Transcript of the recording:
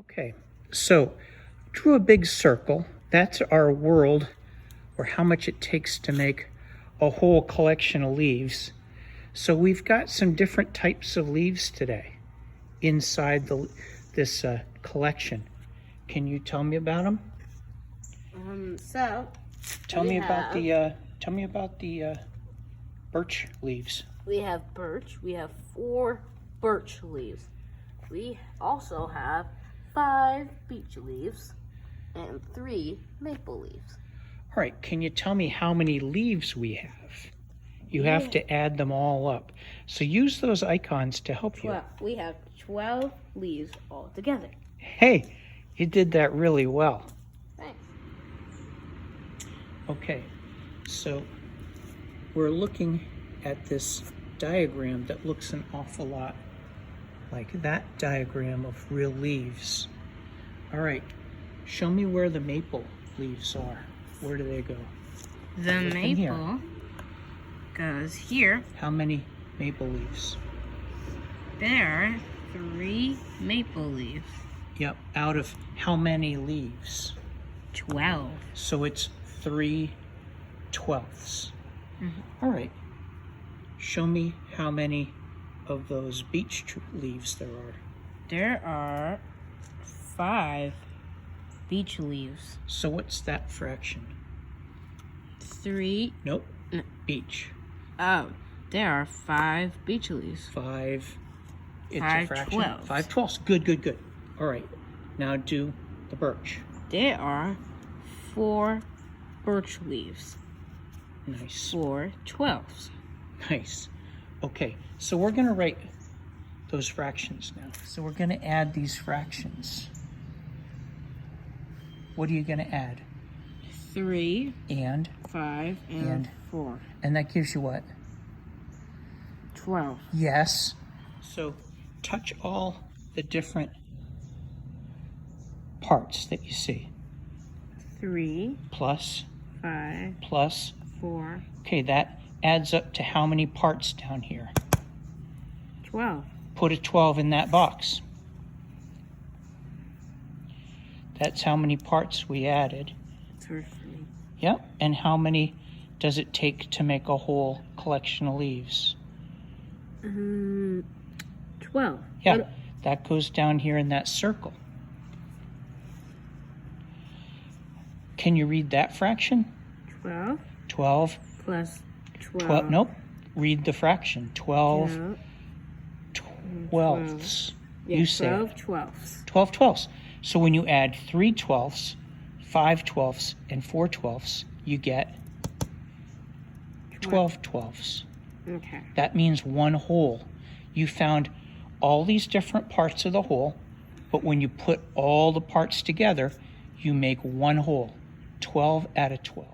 Okay, so drew a big circle. That's our world, or how much it takes to make a whole collection of leaves. So we've got some different types of leaves today inside this collection. Can you tell me about them? Tell me about the birch leaves. We have birch. We have 4 birch leaves. We also have 5 beech leaves and 3 maple leaves. All right, can you tell me how many leaves we have? You have to add them all up. So use those icons to help you. We have 12 leaves altogether. Hey, you did that really well. Thanks. Okay, so we're looking at this diagram that looks an awful lot like that diagram of real leaves. All right, show me where the maple leaves are. Where do they go? The maple goes here. How many maple leaves? There are 3 maple leaves. Yep, out of how many leaves? 12. So it's 3/12. All right, show me how many of those beech leaves there are. There are 5 beech leaves. So what's that fraction? 3. Nope, beech. Oh, there are 5 beech leaves. 5. It's a 5 fraction. 12s. 5/12. Good, good, good. All right, now do the birch. There are 4 birch leaves. Nice. 4 12s. Nice. Okay, so we're going to write those fractions now. So we're going to add these fractions. What are you going to add? 3, And 5, and 4. And that gives you what? 12. Yes. So touch all the different parts that you see. 3, Plus, 5, plus. 4, Okay, that adds up to how many parts down here? 12. Put a 12 in that box. That's how many parts we added. Yep, and how many does it take to make a whole collection of leaves? 12. Yeah, that goes down here in that circle. Can you read that fraction? 12 12 plus 12. 12, nope. Read the fraction. 12 No. 12ths. Yeah, You say 12 it. 12ths. 12 12ths. So when you add 3 12ths, 5 12ths, and 4 12ths, you get 12 12ths. Okay. That means one whole. You found all these different parts of the whole, but when you put all the parts together, you make one whole. 12 out of 12.